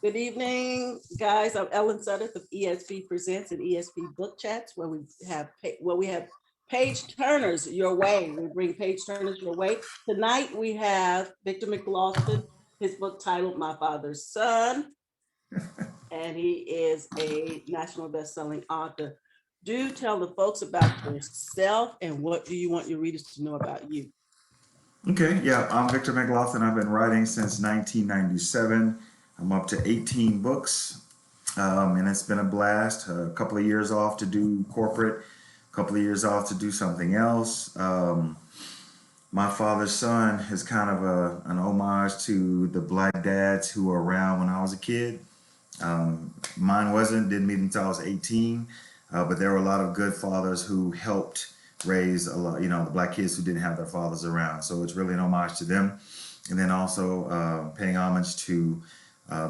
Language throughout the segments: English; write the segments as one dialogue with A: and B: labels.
A: Good evening, guys. I'm Ellen Sutter of ESP Presents and ESP Book Chats, where we have page turners your way. We bring page turners your way. Tonight we have Victor McGlothin, his book titled "My Father's Son," and he is a national best-selling author. Do tell the folks about yourself and what do you want your readers to know about you?
B: Okay, yeah, I'm Victor McGlothin. I've been writing since 1997. I'm up to 18 books, and it's been a blast. A couple of years off to do corporate, a couple of years off to do something else. My Father's Son is kind of an homage to the black dads who were around when I was a kid. Mine didn't meet until I was 18, but there were a lot of good fathers who helped raise a lot, the black kids who didn't have their fathers around. So it's really an homage to them. And then also paying homage to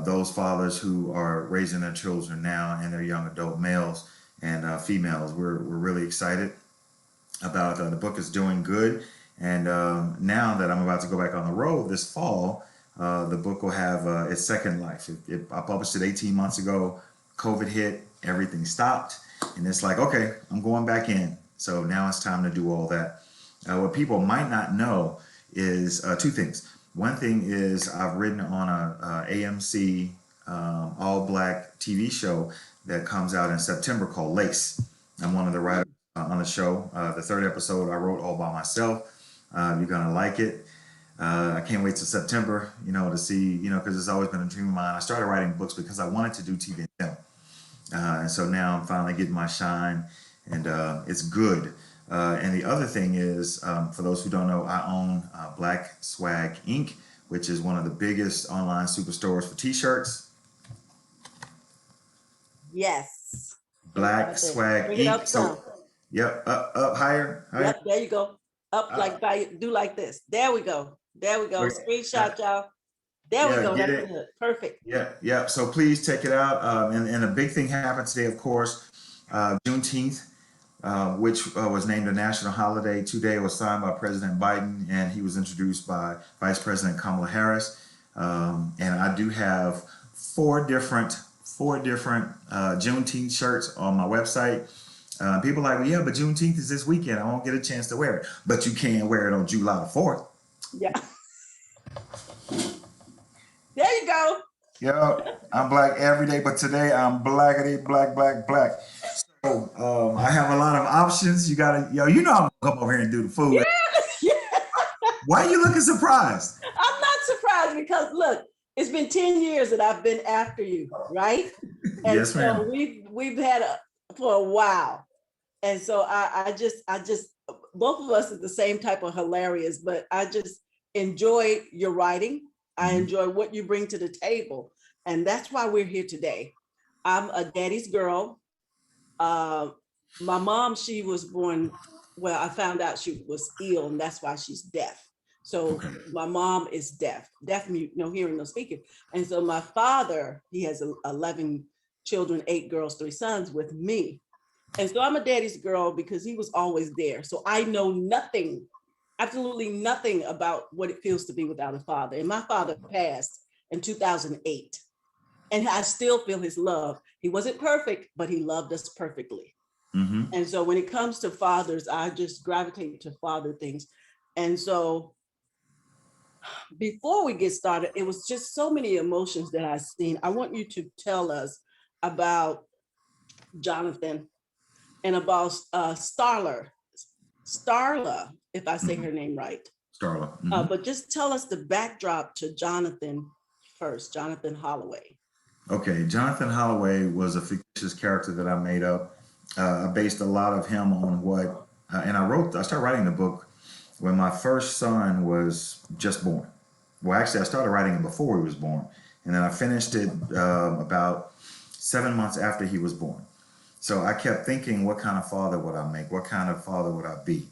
B: those fathers who are raising their children now and their young adult males and females. We're really excited about the book is doing good. And now that I'm about to go back on the road this fall, the book will have its second life. I published it 18 months ago. COVID hit, everything stopped. And it's like, okay, I'm going back in. So now it's time to do all that. What people might not know is two things. One thing is I've written on a AMC all-black TV show that comes out in September called Lace. I'm one of the writers on the show. The third episode I wrote all by myself. You're gonna like it. I can't wait till September, to see, because it's always been a dream of mine. I started writing books because I wanted to do TV and film. And so now I'm finally getting my shine, and it's good. And the other thing is, for those who don't know, I own Black Swag Inc., which is one of the biggest online superstores for t-shirts.
A: Yes.
B: Black Swag
A: Bring it
B: Inc.
A: up some.
B: Yep, up higher.
A: Yep, there you go. Up do like this. There we go. There we go.
B: Okay.
A: Screenshot, y'all. There we
B: Yeah,
A: go.
B: get
A: That's
B: it.
A: good. Perfect.
B: Yeah. So please check it out. And a big thing happened today, of course, Juneteenth, which was named a national holiday. Today it was signed by President Biden, and he was introduced by Vice President Kamala Harris. And I do have four different Juneteenth shirts on my website. People are like, well, yeah, but Juneteenth is this weekend. I won't get a chance to wear it. But you can wear it on July 4th.
A: Yeah. There you go.
B: Yo, I'm black every day, but today I'm blackity black, black, black. So I have a lot of options. I'm gonna come over here and do the food.
A: Yeah.
B: Why are you looking surprised?
A: I'm not surprised because look, it's been 10 years that I've been after you, right? And
B: Yes,
A: so
B: ma'am.
A: we've had for a while. And so I just both of us are the same type of hilarious, but I just enjoy your writing. I enjoy what you bring to the table. And that's why we're here today. I'm a daddy's girl. My mom, she was born, well, I found out she was ill, and that's why she's deaf. So
B: Okay.
A: my mom is deaf mute, no hearing, no speaking. And so my father, he has 11 children, 8 girls, 3 sons with me. And so I'm a daddy's girl because he was always there. So I know nothing, absolutely nothing about what it feels to be without a father. And my father passed in 2008. And I still feel his love. He wasn't perfect, but he loved us perfectly.
B: Mm-hmm.
A: And so when it comes to fathers, I just gravitate to father things. And so before we get started, it was just so many emotions that I've seen. I want you to tell us about Jonathan and about Starla, if I say her name right.
B: Starla. Mm-hmm.
A: But just tell us the backdrop to Jonathan first, Jonathan Holloway.
B: Okay, Jonathan Holloway was a fictitious character that I made up. I based a lot of him on and I started writing the book when my first son was just born. Well, actually, I started writing it before he was born. And then I finished it about 7 months after he was born. So I kept thinking, what kind of father would I make? What kind of father would I be?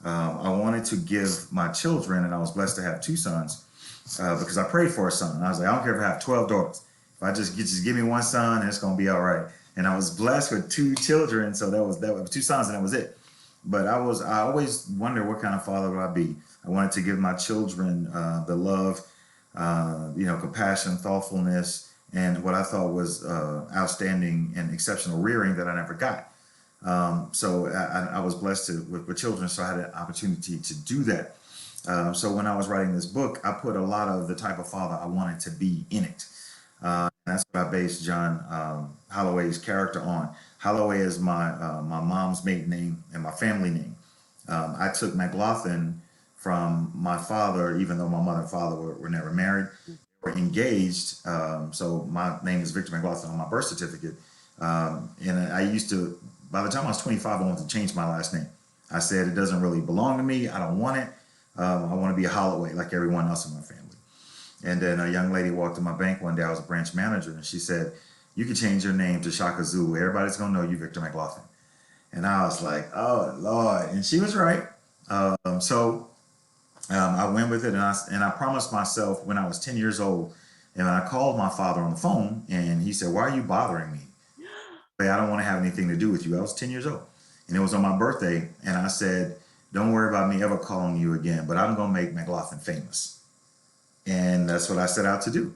B: I wanted to give my children, and I was blessed to have 2 sons, because I prayed for a son. And I was like, I don't care if I have 12 daughters. If I just give me one son, and it's gonna be all right. And I was blessed with 2 children, so that was 2 sons, and that was it. But I always wondered what kind of father would I be. I wanted to give my children the love, compassion, thoughtfulness, and what I thought was outstanding and exceptional rearing that I never got. So I was blessed with children, so I had an opportunity to do that. So when I was writing this book, I put a lot of the type of father I wanted to be in it. That's what I based John Holloway's character on. Holloway is my mom's maiden name and my family name. I took McGlothin from my father, even though my mother and father were never married, were engaged. So my name is Victor McGlothin on my birth certificate. And I used to, by the time I was 25, I wanted to change my last name. I said, it doesn't really belong to me. I don't want it. I want to be a Holloway like everyone else in my family. And then a young lady walked to my bank one day. I was a branch manager, and she said, you can change your name to Shaka Zulu. Everybody's going to know you, Victor McGlothin. And I was like, oh, Lord. And she was right. I went with it, and I promised myself when I was 10 years old, and I called my father on the phone, and he said, why are you bothering me? I don't want to have anything to do with you. I was 10 years old, and it was on my birthday, and I said, don't worry about me ever calling you again, but I'm going to make McGlothin famous. And that's what I set out to do.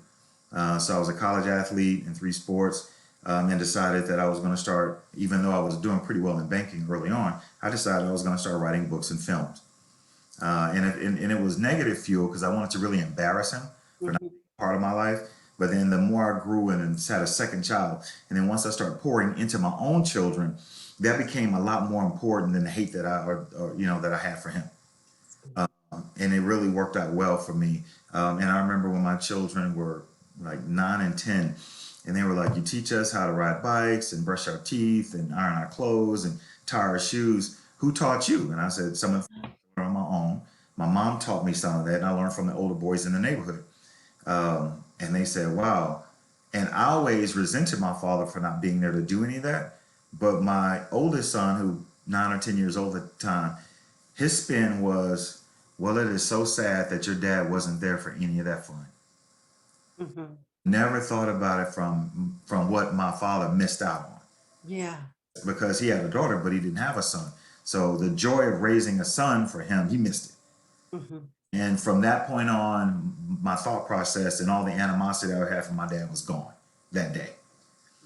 B: So I was a college athlete in 3 sports, and decided that I was going to start, even though I was doing pretty well in banking early on, I decided I was going to start writing books and films. And it was negative fuel because I wanted to really embarrass him for not being part of my life. But then the more I grew and had a second child, and then once I started pouring into my own children, that became a lot more important than the hate that that I had for him. And it really worked out well for me. And I remember when my children were like 9 and 10, and they were like, you teach us how to ride bikes and brush our teeth and iron our clothes and tie our shoes. Who taught you? And I said, some of them on my own. My mom taught me some of that, and I learned from the older boys in the neighborhood. And they said, wow. And I always resented my father for not being there to do any of that. But my oldest son, who 9 or 10 years old at the time, his spin was, well, it is so sad that your dad wasn't there for any of that fun.
A: Mm-hmm.
B: Never thought about it from what my father missed out on.
A: Yeah.
B: Because he had a daughter, but he didn't have a son. So the joy of raising a son for him, he missed it.
A: Mm-hmm.
B: And from that point on, my thought process and all the animosity I had for my dad was gone that day.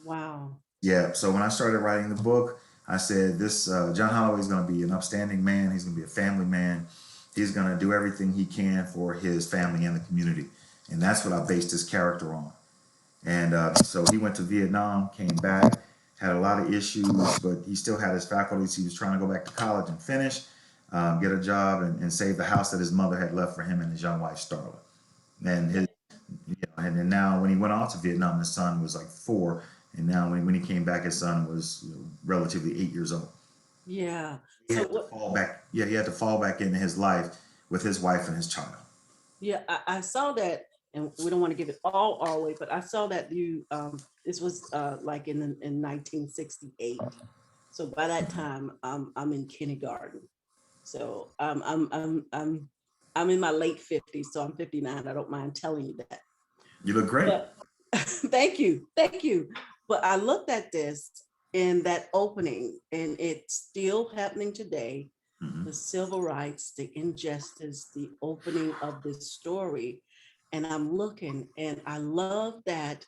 A: Wow.
B: Yeah. So when I started writing the book, I said, this John Holloway is going to be an upstanding man. He's going to be a family man. He's going to do everything he can for his family and the community. And that's what I based his character on. And so he went to Vietnam, came back, had a lot of issues, but he still had his faculties. He was trying to go back to college and finish, get a job, and save the house that his mother had left for him and his young wife, Starla. And and then now when he went off to Vietnam, his son was like 4, and now when he came back, his son was relatively 8 years old.
A: Yeah.
B: He
A: So
B: had to
A: what?
B: fall back. Yeah, he had to fall back into his life with his wife and his child.
A: Yeah, I saw that, and we don't want to give it all our way, but I saw that you this was like in 1968. So by that time, I'm in kindergarten. So I'm in my late 50s, so I'm 59. I don't mind telling you that.
B: You look great.
A: But thank you. But I looked at this in that opening, and it's still happening today.
B: Hmm.
A: The civil rights, the injustice, the opening of this story. And I'm looking, and I love that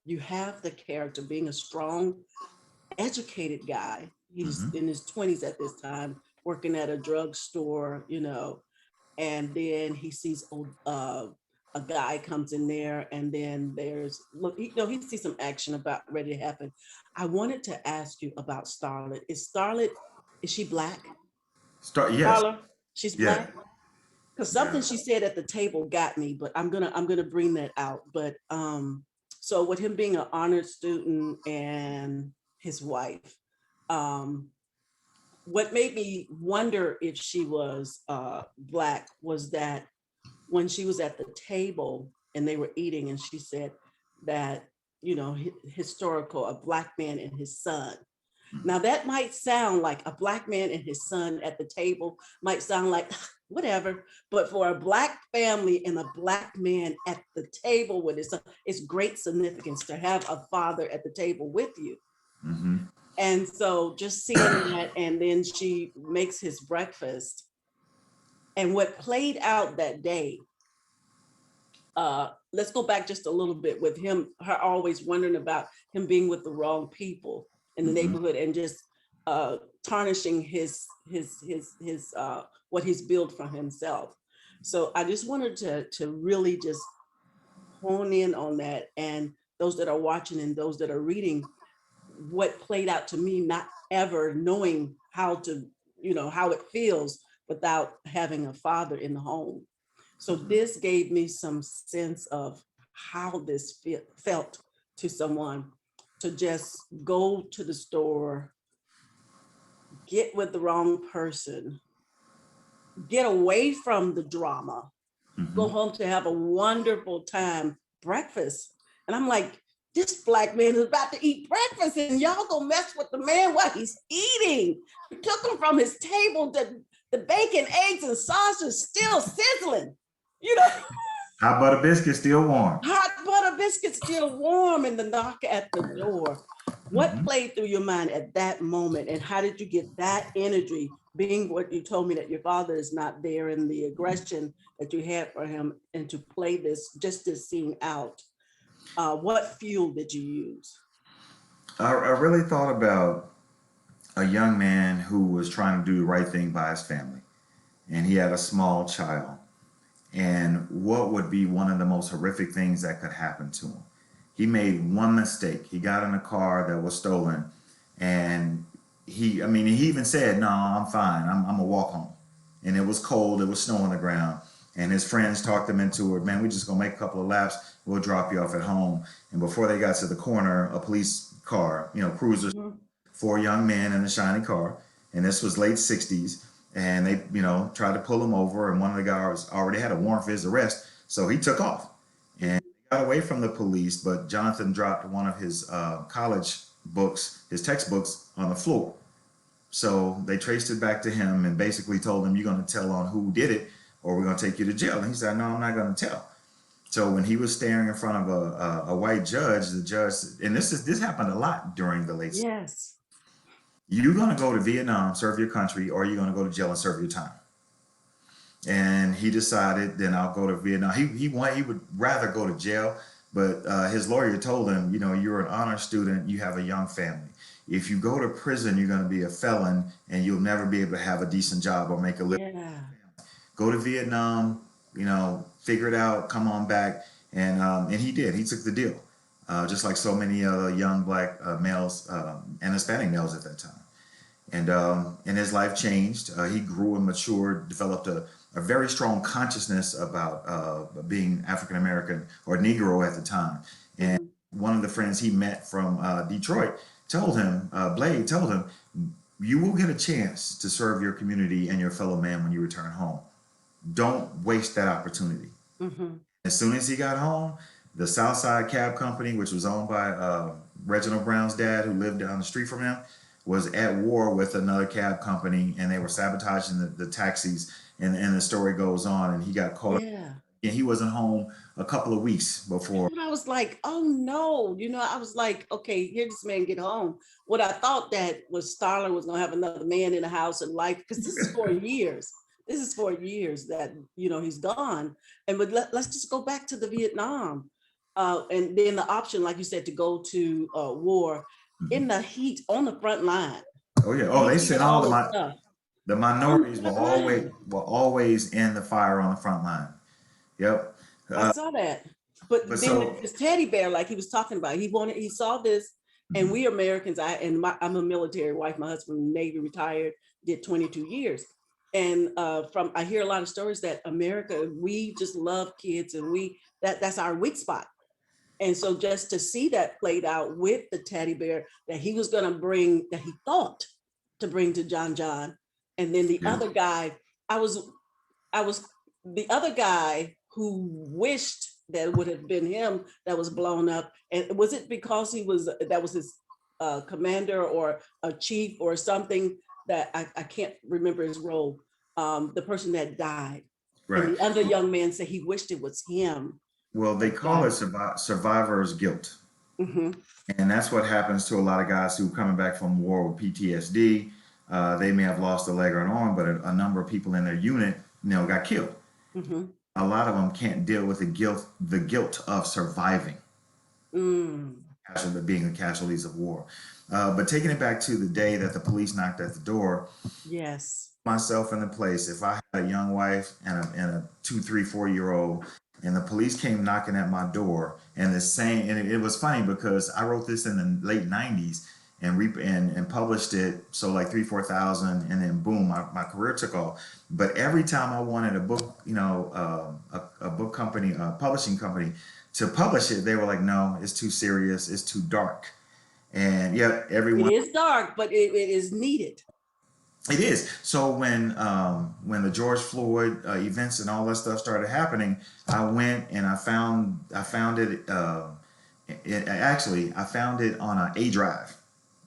A: you have the character being a strong, educated guy. He's
B: Hmm.
A: in his 20s at this time, working at a drugstore, and then he sees a guy comes in there, and then there's he sees some action about ready to happen. I wanted to ask you about Starlet. Is she black?
B: Yes.
A: Starla, she's
B: Yeah.
A: black? Because
B: Yeah.
A: something she said at the table got me, but I'm gonna bring that out. But so with him being an honored student and his wife, um, what made me wonder if she was black was that when she was at the table and they were eating, and she said that, historical, a black man and his son. Now that might sound like a black man and his son at the table might sound like whatever, but for a black family and a black man at the table with his son, it's great significance to have a father at the table with you.
B: Hmm.
A: And so just seeing that, and then she makes his breakfast. And what played out that day let's go back just a little bit with him, her always wondering about him being with the wrong people in the neighborhood and just tarnishing his what he's built for himself. So I just wanted to really just hone in on that, and those that are watching and those that are reading, what played out to me, not ever knowing how to, how it feels without having a father in the home. So this gave me some sense of how this felt to someone to just go to the store, get with the wrong person, get away from the drama, go home to have a wonderful time, breakfast. And I'm like, this Black man is about to eat breakfast and y'all gonna mess with the man while he's eating. We took him from his table, the bacon, eggs, and sausage still sizzling,
B: Hot butter biscuit still warm.
A: hot butter biscuits still warm, and the knock at the door. What played through your mind at that moment, and how did you get that energy, being what you told me, that your father is not there, and the aggression that you had for him, and to play this, just this scene out? What fuel did you use?
B: I really thought about a young man who was trying to do the right thing by his family, and he had a small child. And what would be one of the most horrific things that could happen to him? He made one mistake. He got in a car that was stolen, and he even said, "No, I'm fine. I'm gonna walk home." And it was cold. It was snow on the ground. And his friends talked him into it. "Man, we're just gonna make a couple of laps. We'll drop you off at home." And before they got to the corner, a police car, cruiser, four young men in a shiny car, and this was late '60s. And they, tried to pull him over, and one of the guys already had a warrant for his arrest, so he took off and got away from the police. But Jonathan dropped one of his college books, his textbooks, on the floor. So they traced it back to him and basically told him, "You're going to tell on who did it, or we're going to take you to jail." And he said, "No, I'm not going to tell." So when he was staring in front of a white judge, the judge, and this happened a lot during the late 60s.
A: Yes.
B: "You're going to go to Vietnam, serve your country, or you're going to go to jail and serve your time." And he decided, then I'll go to Vietnam. He would rather go to jail, but his lawyer told him, "You're an honor student, you have a young family. If you go to prison, you're going to be a felon, and you'll never be able to have a decent job or make a living.
A: Yeah.
B: Go to Vietnam, figure it out, come on back." And he did. He took the deal. Just like so many other young Black males and Hispanic males at that time. And his life changed. He grew and matured, developed a very strong consciousness about being African American or Negro at the time. And one of the friends he met from Detroit told him, Blade told him, "You will get a chance to serve your community and your fellow man when you return home. Don't waste that opportunity." As soon as he got home, the Southside Cab Company, which was owned by Reginald Brown's dad, who lived down the street from him, was at war with another cab company, and they were sabotaging the taxis. And the story goes on, and he got caught.
A: Yeah.
B: And he wasn't home a couple of weeks before.
A: And I was like, oh no, I was like, okay, here this man get home. What I thought that was Starler was gonna have another man in the house and life, because this is 4 years. This is 4 years that, he's gone. And but let's just go back to the Vietnam. And then the option, like you said, to go to war in the heat on the front line.
B: Oh yeah. Oh, they said all the minorities were always in the fire on the front line. Yep.
A: I saw that. But then
B: so
A: this teddy bear, like he was talking about, he saw this, and we Americans, I'm a military wife. My husband, Navy, retired, did 22 years. And I hear a lot of stories that America, we just love kids, and that's our weak spot. And so just to see that played out with the teddy bear that he was going to bring, that he thought to bring to John, and then the other guy, I was the other guy who wished that would have been him that was blown up. And was it because that was his commander or a chief or something, that I can't remember his role, the person that died. Right. And the other young man said he wished it was him.
B: Well, they call it survivor's guilt. And that's what happens to a lot of guys who are coming back from war with PTSD. They may have lost a leg or an arm, but a number of people in their unit, got killed. a lot of them can't deal with the guilt of surviving,
A: Mm,
B: being casualties of war. But taking it back to the day that the police knocked at the door,
A: yes.
B: myself in the place. If I had a young wife and a 2, 3, 4 year old, and the police came knocking at my door, and the same, and it was funny because I wrote this in the late '90s and published it, so like 3, 4 thousand, and then boom, my career took off. But every time I wanted a book, a book company, a publishing company, to publish it, they were like, no, it's too serious, it's too dark. And yet
A: It
B: everyone.
A: is dark, but it is needed.
B: It is. So when the George Floyd events and all that stuff started happening, I went and I found it. Actually, I found it on an A drive.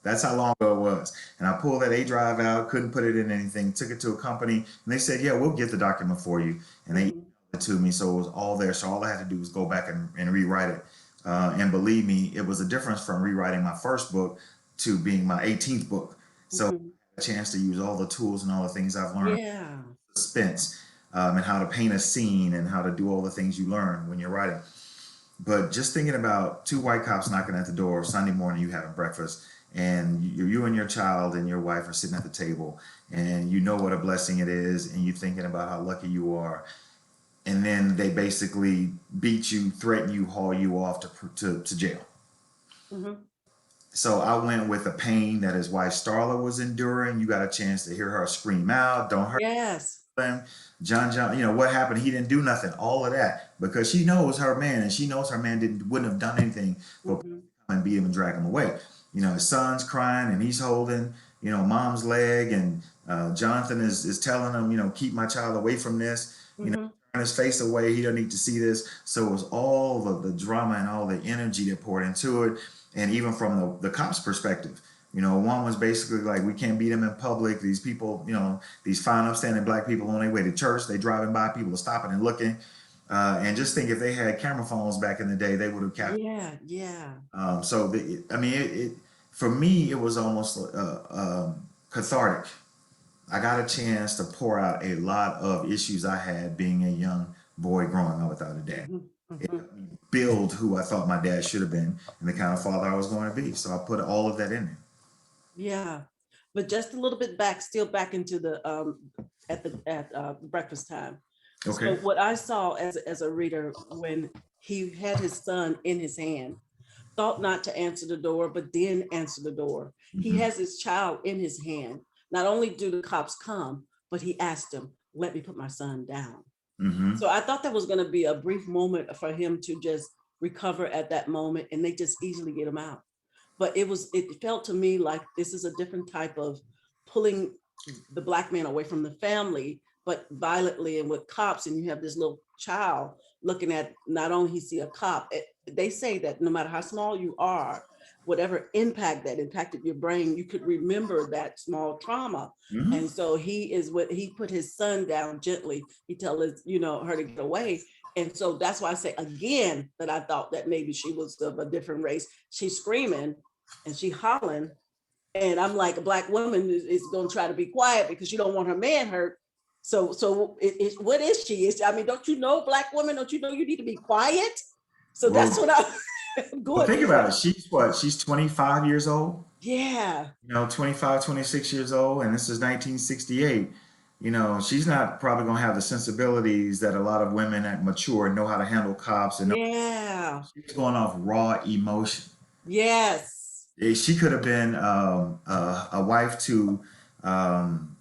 B: That's how long ago it was. And I pulled that A drive out, couldn't put it in anything, took it to a company, and they said, "Yeah, we'll get the document for you." And they emailed
A: Mhm.
B: it to me, so it was all there. So all I had to do was go back and rewrite it. And believe me, it was a difference from rewriting my first book to being my 18th book. So
A: Mhm.
B: a chance to use all the tools and all the things I've learned,
A: Yeah.
B: suspense, and how to paint a scene and how to do all the things you learn when you're writing. But just thinking about two white cops knocking at the door Sunday morning, you having breakfast, and you and your child and your wife are sitting at the table, and you know what a blessing it is, and you're thinking about how lucky you are, and then they basically beat you, threaten you, haul you off to jail.
A: Mhm.
B: So I went with the pain that his wife Starla was enduring. You got a chance to hear her scream out, "Don't hurt
A: Yes.
B: him." John, what happened? He didn't do nothing. All of that because she knows her man, and she knows her man wouldn't have done anything for
A: Mhm.
B: and beat him and drag him away. His son's crying and he's holding, mom's leg, and Jonathan is telling him, keep my child away from this.
A: Mhm.
B: Turn his face away. He don't need to see this. So it was all the drama and all the energy that poured into it, and even from the cops' perspective. One was basically like, we can't beat them in public. These people, these fine, upstanding black people on their way to church, they driving by, people are stopping and looking. And just think if they had camera phones back in the day, they would have captured.
A: Yeah. Yeah.
B: I mean, for me, it was almost cathartic. I got a chance to pour out a lot of issues I had being a young boy growing up without a dad.
A: Mhm.
B: It
A: Mhm.
B: helped me build who I thought my dad should have been and the kind of father I was going to be. So I put all of that in there.
A: Yeah. But just a little bit back, still back into the at breakfast time. So
B: Okay.
A: what I saw as a reader when he had his son in his hand, thought not to answer the door, but then answer the door. He
B: Hmm.
A: has his child in his hand. Not only do the cops come, but he asked him, "Let me put my son down."
B: Hmm.
A: So I thought that was going to be a brief moment for him to just recover at that moment, and they just easily get him out. But it felt to me like this is a different type of pulling the black man away from the family, but violently and with cops. And you have this little child looking at, not only he see a cop, they say that no matter how small you are, whatever impact that impacted your brain, you could remember that small trauma.
B: Hmm.
A: And so he put his son down gently. He tell his, her to get away. And so that's why I say again that I thought that maybe she was of a different race. She's screaming and she hollering, and I'm like, a black woman is going to try to be quiet because she don't want her man hurt. So what is she? I mean, don't you know, black woman? Don't you know you need to be quiet? So that's
B: Well,
A: what I'm
B: well,
A: going
B: think
A: through.
B: about it. She's what? She's 25 years old.
A: Yeah,
B: 25, 26 years old, and this is 1968. She's not probably going to have the sensibilities that a lot of women that mature know how to handle cops and know.
A: yeah,
B: She's going off raw emotion.
A: yes,
B: She could have been a wife to um,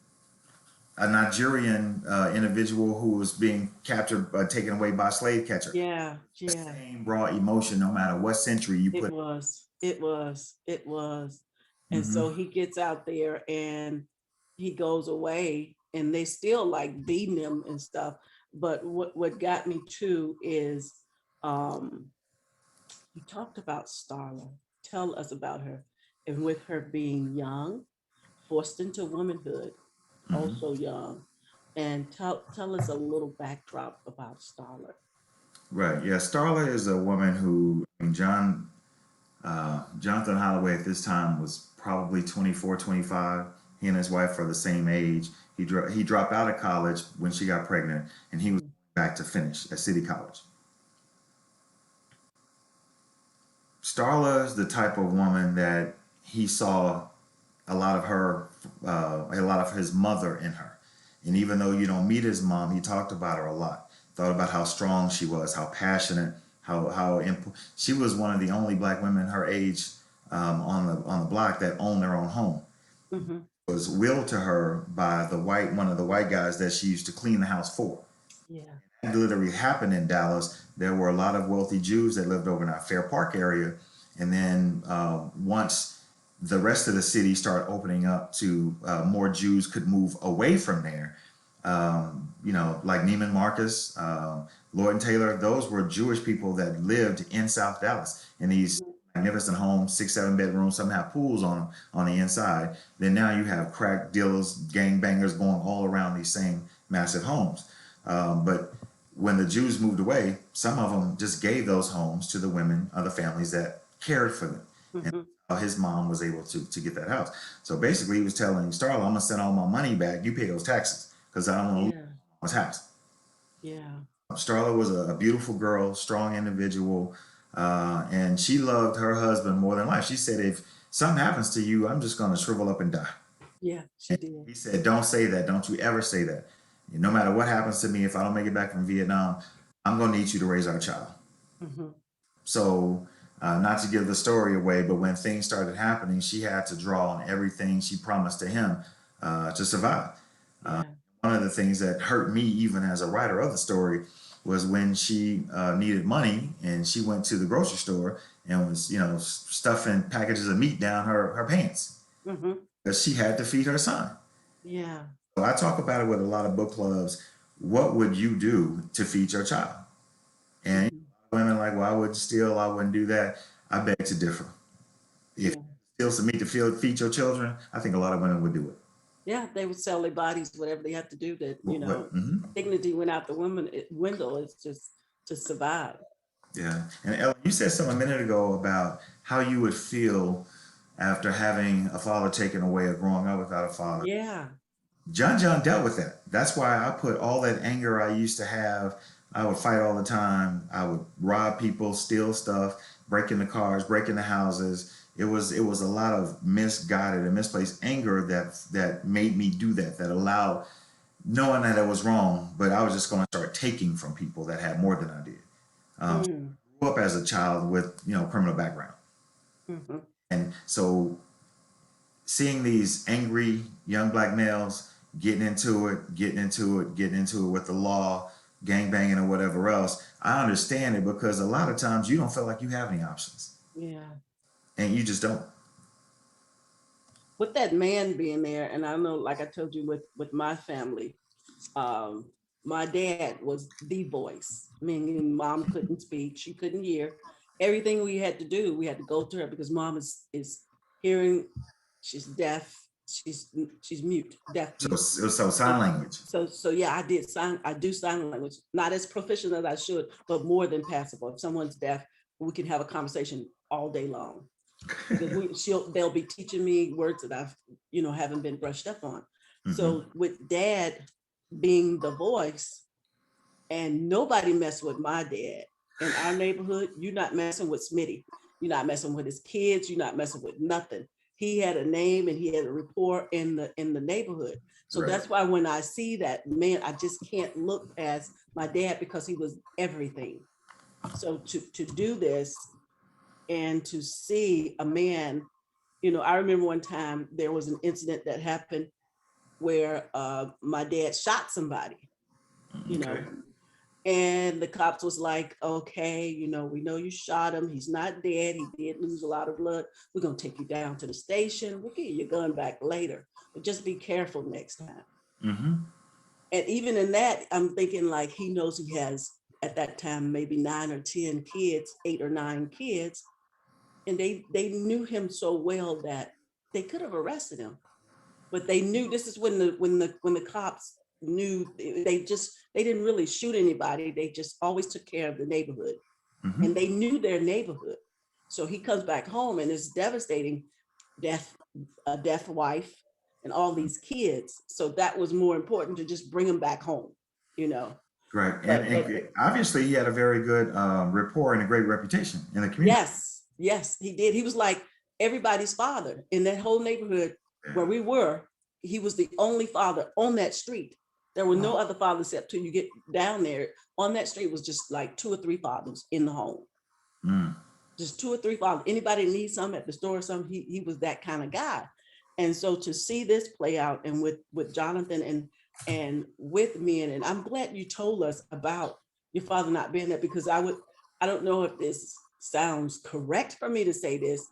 B: a Nigerian individual who was being captured, taken away by a slave catcher.
A: yeah,
B: The
A: yeah.
B: same raw emotion, no matter what century you
A: It
B: put.
A: was, it was, it was. And
B: Hmm.
A: so he gets out there and he goes away, and they still like beating him and stuff. But what got me too is um you talked about Starla. Tell us about her. And with her being young, forced into womanhood,
B: Hmm.
A: also young. And tell us a little backdrop about Starla.
B: Right. Yeah. Starla is a woman who, I mean, Jonathan Holloway at this time was probably 24, 25. He and his wife are the same age. He dropped out of college when she got pregnant, and he was
A: Mhm.
B: back to finish at City College. Starla is the type of woman that he saw a lot of her, a lot of his mother in her. And even though you don't meet his mom, he talked about her a lot. Thought about how strong she was, how passionate, she was one of the only black women her age on the block that owned their own home.
A: Mm-hmm.
B: It was willed to her by one of the white guys that she used to clean the house for.
A: Yeah.
B: That literally happened in Dallas. There were a lot of wealthy Jews that lived over in our Fair Park area, and then once the rest of the city started opening up to more Jews could move away from there. Like Neiman Marcus, Lord and Taylor, those were Jewish people that lived in South Dallas in these magnificent homes, 6, 7 bedrooms. Some have pools on them on the inside. Then now you have crack dealers, gang bangers going all around these same massive homes. But when the Jews moved away, some of them just gave those homes to the women, other families that cared for them.
A: Mm-hmm.
B: And his mom was able to get that house. So basically, he was telling Starla, "I'm gonna send all my money back. You pay those taxes because I don't want to
A: Yeah.
B: lose my house."
A: Yeah.
B: Starla was a beautiful girl, strong individual, and she loved her husband more than life. She said, "If something happens to you, I'm just gonna shrivel up and die."
A: Yeah. She did.
B: He said, "Don't say that. Don't you ever say that. No matter what happens to me, if I don't make it back from Vietnam, I'm going to need you to raise our child."
A: Mm-hmm.
B: So, not to give the story away, but when things started happening, she had to draw on everything she promised to him to survive.
A: Yeah.
B: One of the things that hurt me, even as a writer of the story, was when she needed money and she went to the grocery store and was, stuffing packages of meat down her pants
A: Mm-hmm.
B: because she had to feed her son.
A: Yeah.
B: So I talk about it with a lot of book clubs. What would you do to feed your child? And
A: Mm-hmm.
B: women are like, well, I wouldn't steal, I wouldn't do that. I beg to differ. If
A: Yeah.
B: you steal some meat to feed your children, I think a lot of women would do it.
A: Yeah. They would sell their bodies, whatever they have to do. That
B: Mhm.
A: dignity went out the window. It's just to survive.
B: Yeah. And Ellen, you said something a minute ago about how you would feel after having a father taken away or growing up without a father.
A: Yeah.
B: John dealt with that. That's why I put all that anger I used to have. I would fight all the time. I would rob people, steal stuff, break into cars, break into houses. It was a lot of misguided and misplaced anger that made me do that. That allowed, knowing that it was wrong, but I was just going to start taking from people that had more than I did.
A: Mm.
B: Grew up as a child with criminal background,
A: Mm-hmm.
B: and so seeing these angry young black males getting into it with the law, gang banging or whatever else, I understand it because a lot of times you don't feel like you have any options,
A: Yeah.
B: and you just don't.
A: With that man being there, and I know, like I told you, with my family, um, my dad was the voice, meaning mom couldn't speak, she couldn't hear. Everything we had to do, we had to go to her because mom is hearing, she's deaf, she's mute, deaf
B: So
A: mute.
B: it was so sign language.
A: So yeah, I do sign language, not as proficient as I should, but more than passable. If someone's deaf, we can have a conversation all day long because they'll be teaching me words that I've, haven't been brushed up on.
B: Hmm.
A: So with dad being the voice, and nobody messed with my dad in our neighborhood, you're not messing with Smitty. You're not messing with his kids. You're not messing with nothing. He had a name and he had a rapport in the neighborhood. So
B: Right.
A: that's why when I see that man, I just can't look past my dad because he was everything. So to do this and to see a man, I remember one time there was an incident that happened where my dad shot somebody, you
B: Okay.
A: know, and the cops was like, okay, we know you shot him. He's not dead. He did lose a lot of blood. We're going to take you down to the station. We'll get your gun back later, but just be careful next time.
B: Hmm.
A: And even in that, I'm thinking like he knows he has at that time maybe 9 or 10 kids, 8 or 9 kids, and they knew him so well that they could have arrested him, but they knew this is when the cops knew they didn't really shoot anybody. They just always took care of the neighborhood,
B: Hmm.
A: and they knew their neighborhood. So he comes back home and it's devastating, death, a deaf wife, and all these kids. So that was more important to just bring him back home, you know.
B: Right.
A: But
B: And obviously he had a very good rapport and a great reputation in the community.
A: yes, yes, he did. He was like everybody's father in that whole neighborhood where
B: Yeah.
A: we were. He was the only father on that street. There were no
B: Wow.
A: other fathers except till you get down there. On that street was just like 2 or 3 fathers in the home.
B: Mm.
A: Just 2 or 3 fathers. Anybody needs something at the store or something, he was that kind of guy. And so to see this play out and with Jonathan and with me, and I'm glad you told us about your father not being there, because I don't know if this sounds correct for me to say this,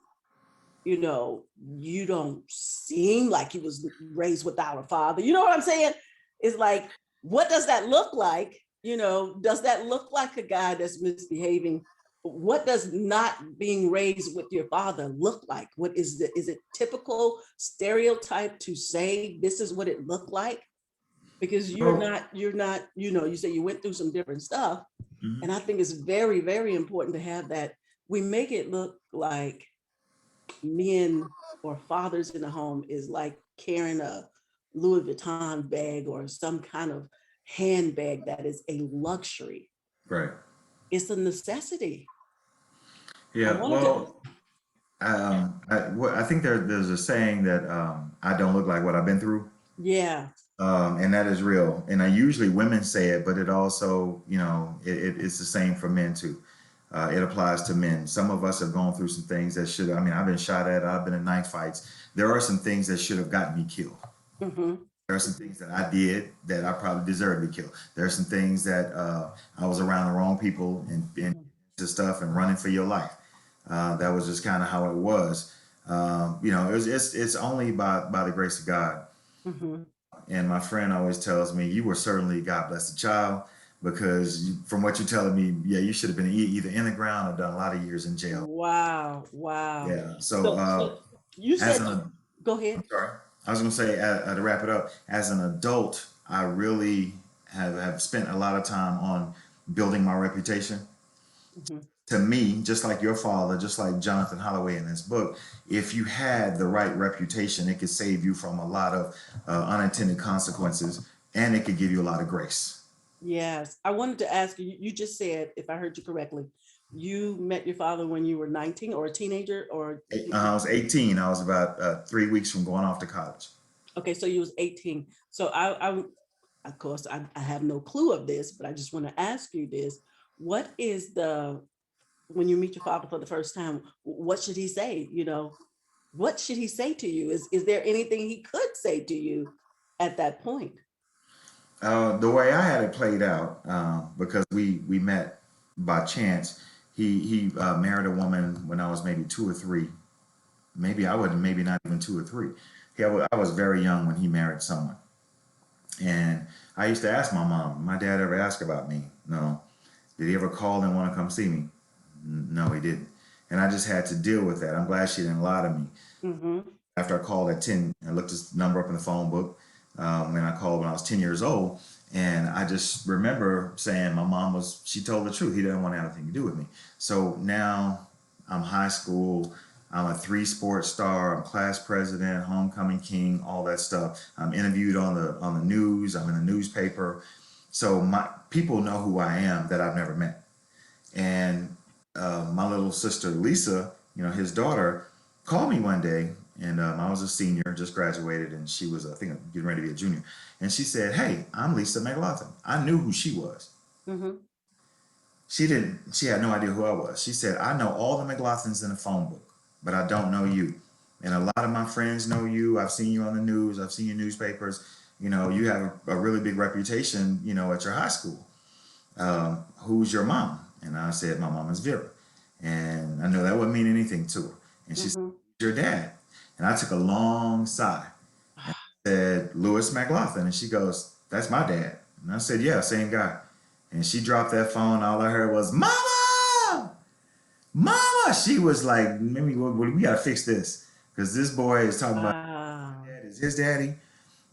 A: you don't seem like he was raised without a father. You know what I'm saying? It's like, what does that look like? Does that look like a guy that's misbehaving? What does not being raised with your father look like? Is it typical stereotype to say this is what it looked like? Because
B: Well,
A: you're not, you say you went through some different stuff.
B: mhm.
A: And I think it's very, very important to have that. We make it look like men or fathers in the home is like carrying a Louis Vuitton bag or some kind of handbag that is a luxury.
B: Right.
A: It's a necessity. I
B: Yeah.
A: wanted to,
B: Well, I think there's a saying that I don't look like what I've been through.
A: yeah.
B: And that is real. And I usually women say it, but it also, it's the same for men too. It applies to men. Some of us have gone through some things that should, I mean, I've been shot at, I've been in knife fights. There are some things that should have gotten me killed.
A: Mm-hmm.
B: There are some things that I did that I probably deserved to be killed. There are some things that I was around the wrong people and to stuff and running for your life. That was just kind of how it was. It's only by the grace of God.
A: Mm-hmm.
B: And my friend always tells me, you were certainly God bless the child, because from what you're telling me, yeah, you should have been either in the ground or done a lot of years in jail.
A: Wow. Wow.
B: Yeah. So
A: So you
B: as
A: said,
B: an,
A: go ahead.
B: I'm sorry, I was going to say to wrap it up, as an adult, I really have spent a lot of time on building my reputation.
A: Mm-hmm.
B: To me, just like your father, just like Jonathan Holloway in this book, if you had the right reputation, it could save you from a lot of unintended consequences, and it could give you a lot of grace.
A: Yes. I wanted to ask you, you just said, if I heard you correctly, you met your father when you were 19 or a teenager, or
B: I was 18. I was about 3 weeks from going off to college.
A: okay, so you was 18. So I of course, I have no clue of this, but I just want to ask you this. What is when you meet your father for the first time, what should he say? What should he say to you? Is there anything he could say to you at that point?
B: The way I had it played out, because we met by chance. He married a woman when I was maybe 2 or 3. Maybe I wasn't, maybe not even 2 or 3. I was very young when he married someone. And I used to ask my mom, my dad ever ask about me? No. Did he ever call and want to come see me? No, he didn't. And I just had to deal with that. I'm glad she didn't lie to me.
A: Mm-hmm.
B: After I called at 10, I looked his number up in the phone book. And I called when I was 10 years old. And I just remember saying she told the truth. He didn't want to have anything to do with me. So now I'm high school. I'm a 3 sport star. I'm class president, homecoming king, all that stuff. I'm interviewed on the news. I'm in a newspaper. So my people know who I am that I've never met. And my little sister Lisa, his daughter, called me one day, and I was a senior, just graduated, and she was, I think, getting ready to be a junior. And she said, "Hey, I'm Lisa McGlothin." I knew who she was.
A: Mm-hmm.
B: She didn't. She had no idea who I was. She said, "I know all the McGlothins in the phone book, but I don't know you. And a lot of my friends know you. I've seen you on the news. I've seen your newspapers. You have a really big reputation, at your high school. Who's your mom?" And I said, "My mom is Vera." And I know that wouldn't mean anything to her. And she said,
A: Mm-hmm.
B: "Your dad?" And I took a long sigh. Said, "Louis McGlothin." And she goes, "That's my dad." And I said, "Yeah, same guy." And she dropped that phone. All I heard was, "Mama! Mama!" She was like, "Maybe we got to fix this." Because this boy is talking about
A: Wow.
B: dad is his daddy.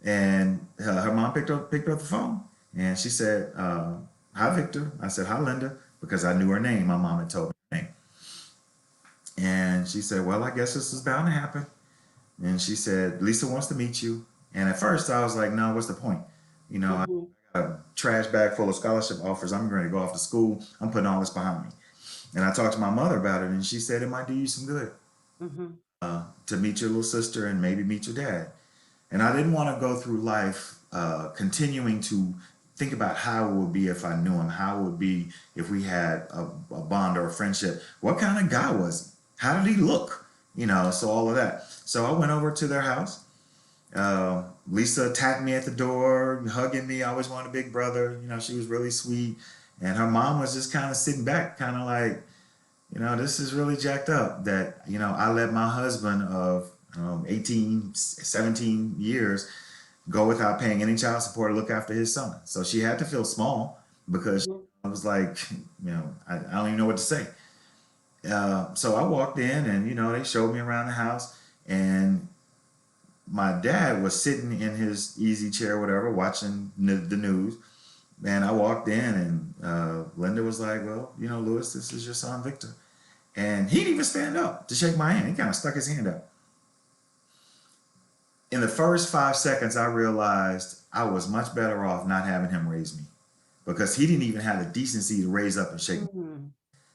B: And her mom picked up the phone. And she said, "Hi, Victor." I said, "Hi, Linda," because I knew her name. My mom had told me her name. And she said, "Well, I guess this is bound to happen." And she said, "Lisa wants to meet you." And at first I was like, "No, what's the point? I got
A: Mm-hmm.
B: a trash bag full of scholarship offers. I'm going to go off to school. I'm putting all this behind me. And I talked to my mother about it, and she said it might do you some good
A: Mm-hmm.
B: to meet your little sister and maybe meet your dad. And I didn't want to go through life continuing to think about how it would be if I knew him, how it would be if we had a bond or a friendship. What kind of guy was he? How did he look? You know, so all of that. So I went over to their house. Lisa attacked me at the door, hugging me. I always wanted a big brother. You know, she was really sweet. And her mom was just kind of sitting back, kind of like, you know, this is really jacked up that, you know, I let my husband of 18, 17 years go without paying any child support to look after his son. So she had to feel small because
A: Mm-hmm.
B: I was like, you know, I don't even know what to say. So I walked in and, you know, they showed me around the house, and my dad was sitting in his easy chair, whatever, watching the news. And I walked in, and Linda was like, well, you know, Lewis, this is your son, Victor. And he didn't even stand up to shake my hand. He kind of stuck his hand up. In the first 5 seconds, I realized I was much better off not having him raise me, because he didn't even have the decency to raise up and shake me.
A: Mm-hmm.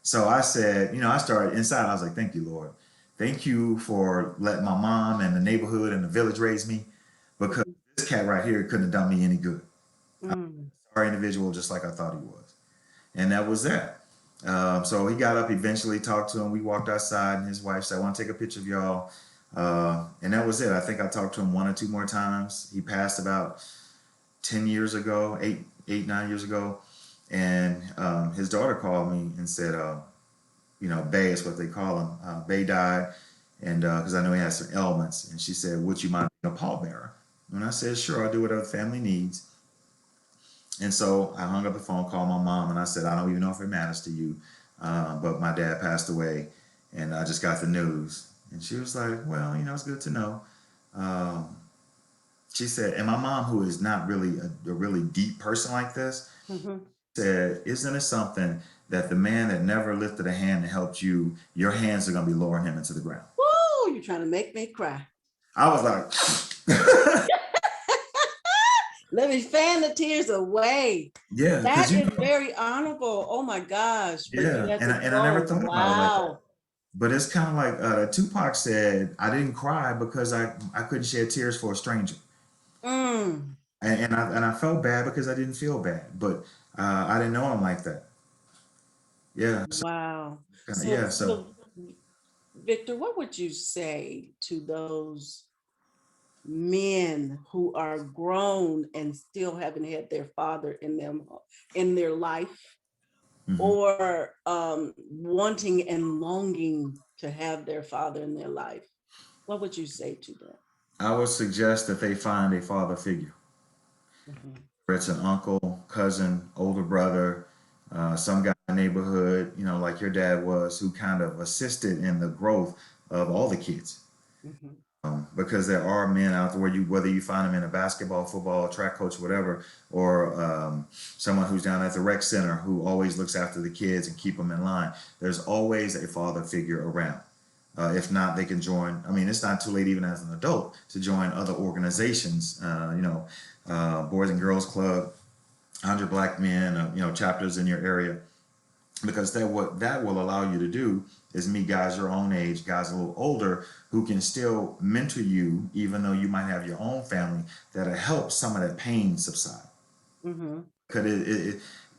B: So I said, you know, I started inside. I was like, thank you, Lord. Thank you for letting my mom and the neighborhood and the village raise me, because this cat right here couldn't have done me any good.
A: Mm-hmm.
B: Sorry individual, just like I thought he was. And that was that. So he got up, eventually talked to him. We walked outside, and his wife said, I want to take a picture of y'all. And that was it. I think I talked to him one or two more times. He passed about 10 years ago, 9 years ago. And his daughter called me and said, you know, Bay is what they call him. Bay died, and because I know he has some ailments. And she said, would you mind being a pallbearer? And I said, sure, I'll do whatever the family needs. And so I hung up the phone, called my mom, and I said, I don't even know if it matters to you, but my dad passed away, and I just got the news. And she was like, well, you know, it's good to know. Um, she said, and my mom, who is not really a really deep person like this,
A: Mm-hmm.
B: said, isn't it something that the man that never lifted a hand to help you, your hands are going to be lowering him into the ground?
A: Woo, you're trying to make me cry.
B: I was like,
A: Let me fan the tears away.
B: yeah, because
A: That
B: you
A: is
B: know,
A: very honorable. Oh my gosh. But you
B: yeah,
A: let
B: and
A: it
B: I never
A: go.
B: thought about it like that.
A: Wow.
B: But it's kind of like Tupac said, I didn't cry because I couldn't shed tears for a stranger.
A: Mm.
B: And I felt bad because I didn't feel bad. But I didn't know him like that. Yeah. So,
A: Wow.
B: yeah.
A: So,
B: So
A: so Victor, what would you say to those men who are grown and still haven't had their father in them in their life,
B: mhm.
A: or wanting and longing to have their father in their life? What would you say to them?
B: I would suggest that they find a father figure.
A: Mhm.
B: Whether it's an uncle, cousin, older brother, some guy in the neighborhood, you know, like your dad was, who kind of assisted in the growth of all the kids.
A: Mhm.
B: Because there are men out there, whether you find them in a basketball, football, track coach, whatever, or someone who's down at the rec center who always looks after the kids and keep them in line. There's always a father figure around. If not, they can join. I mean, it's not too late even as an adult to join other organizations. You know, Boys and Girls Club, 100 Black Men, you know, chapters in your area, because what that will allow you to do is meet guys your own age, guys a little older, who can still mentor you, even though you might have your own family, that'll help some of that pain subside.
A: Mhm.
B: Because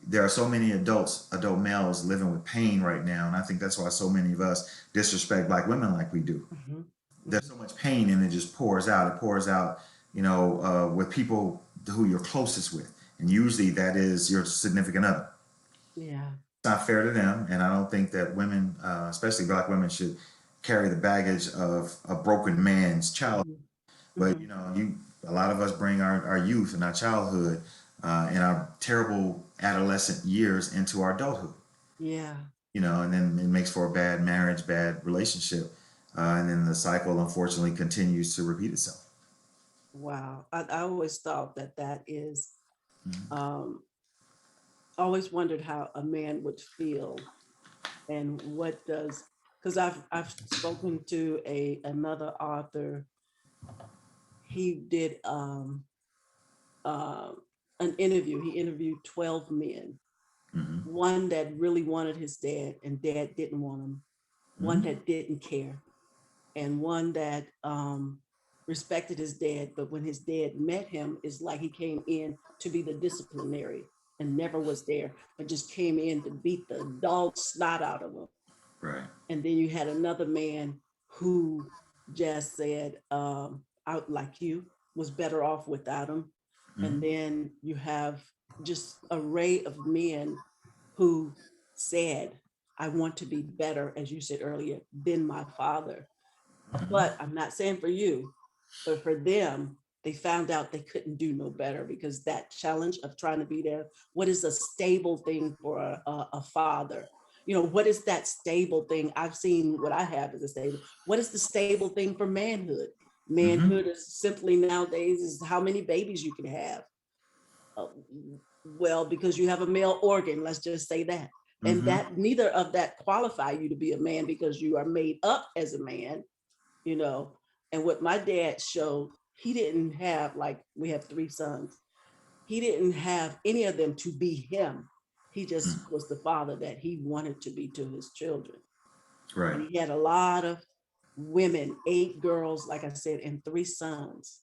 B: there are so many adult males living with pain right now, and I think that's why so many of us disrespect Black women like we do.
A: Mhm.
B: There's
A: Mhm.
B: so much pain, and it just pours out. It pours out, you know, with people who you're closest with, and usually that is your significant other.
A: Yeah.
B: Not fair to them, and I don't think that women, especially Black women, should carry the baggage of a broken man's child.
A: Mhm.
B: But you
A: Mhm.
B: know, a lot of us bring our youth and our childhood and our terrible adolescent years into our adulthood.
A: Yeah.
B: You know, and then it makes for a bad marriage, bad relationship, and then the cycle unfortunately continues to repeat itself.
A: Wow. I always thought that that is,
B: Mhm.
A: um, always wondered how a man would feel, and what does, because I've spoken to another author. He did uh, an interview. He interviewed 12 men,
B: Mm-hmm.
A: one that really wanted his dad and dad didn't want him, one
B: Mm-hmm.
A: that didn't care, and one that respected his dad. But when his dad met him, it's like he came in to be the disciplinary and never was there, but just came in to beat the dog snot out of him.
B: Right.
A: And then you had another man who just said, out like you, was better off without him. And
B: Mm-hmm.
A: then you have just array of men who said, I want to be better, as you said earlier, than my father.
B: Mm-hmm.
A: But I'm not saying for you, but for them, they found out they couldn't do no better, because that challenge of trying to be there, what is a stable thing for a father? You know, what is that stable thing? I've seen what I have as a stable. What is the stable thing for manhood?
B: Mm-hmm.
A: Manhood is simply nowadays is how many babies you can have. Uh, well, because you have a male organ, let's just say that. And
B: Mm-hmm.
A: that neither of that qualify you to be a man, because you are made up as a man, you know. And what my dad showed, he didn't have, like, we have three sons, he didn't have any of them to be him. He just was the father that he wanted to be to his children.
B: Right.
A: And he had a lot of women, 8 girls, like I said, and 3 sons.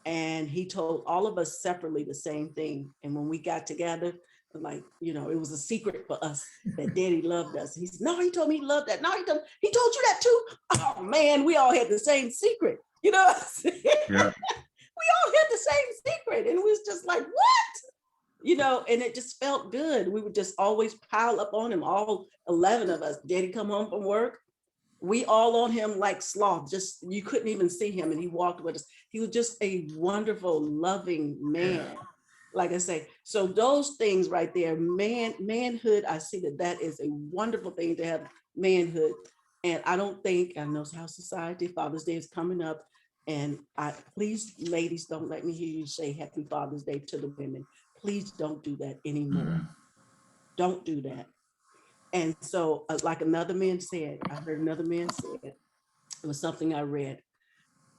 A: And he told all of us separately the same thing. And when we got together, like, you know, it was a secret for us that daddy loved us. He said, no, he told me he loved that. No, he told you that too. Oh man, we all had the same secret. You know, we
B: Yeah.
A: all had the same secret. And it was just like, what? You know, and it just felt good. We would just always pile up on him, all 11 of us. Daddy come home from work, we all on him like sloth, just you couldn't even see him, and he walked with us. He was just a wonderful, loving
B: Yeah.
A: man. Like I say, so those things right there, manhood, I see that that is a wonderful thing to have, manhood. And I don't think, I know how society, Father's Day is coming up, and I please, ladies, don't let me hear you say Happy Father's Day to the women. Please don't do that anymore.
B: Mm-hmm.
A: Don't do that. And so, like another man said, I heard another man said, it was something I read.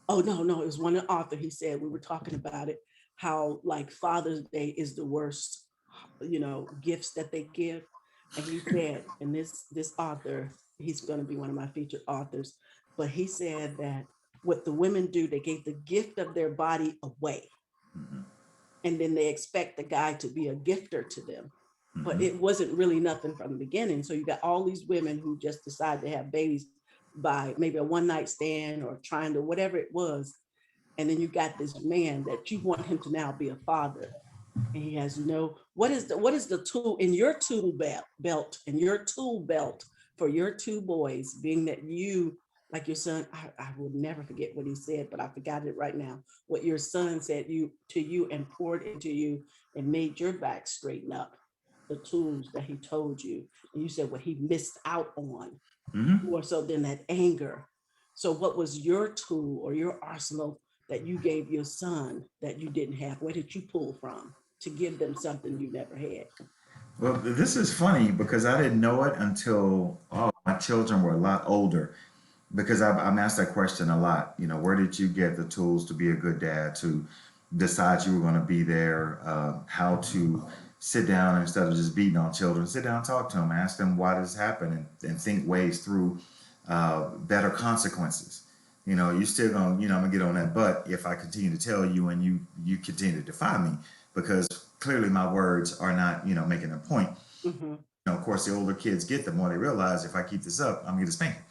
A: Oh, no, it was one author. He said, we were talking about it, how like Father's Day is the worst, you know, gifts that they give. And he said, and this author, he's going to be one of my featured authors, but he said that what the women do, they gave the gift of their body away.
B: Mm-hmm.
A: And then they expect the guy to be a gifter to them. But
B: Mm-hmm.
A: it wasn't really nothing from the beginning. So you got all these women who just decide to have babies by maybe a one night stand or trying to whatever it was. And then you got this man that you want him to now be a father. And he has no, what is the tool in your tool belt and your tool belt for your 2 boys, being that you, like your son, I will never forget what he said, but I forgot it right now. What your son said you to you and poured into you and made your back straighten up, the tools that he told you. And you said what he missed out on,
B: Mm-hmm.
A: more so than that anger. So what was your tool or your arsenal that you gave your son that you didn't have? Where did you pull from to give them something you never had?
B: Well, this is funny because I didn't know it until my children were a lot older. Because I'm asked that question a lot. You know, where did you get the tools to be a good dad, to decide you were going to be there, how to sit down instead of just beating on children, sit down and talk to them, ask them why this happened, and think ways through better consequences. You know, you still going to, I'm going to get on that butt if I continue to tell you and you continue to defy me, because clearly my words are not, making a point.
A: Mm-hmm.
B: Of course, the older kids get, the more they realize if I keep this up, I'm going to get a spanking.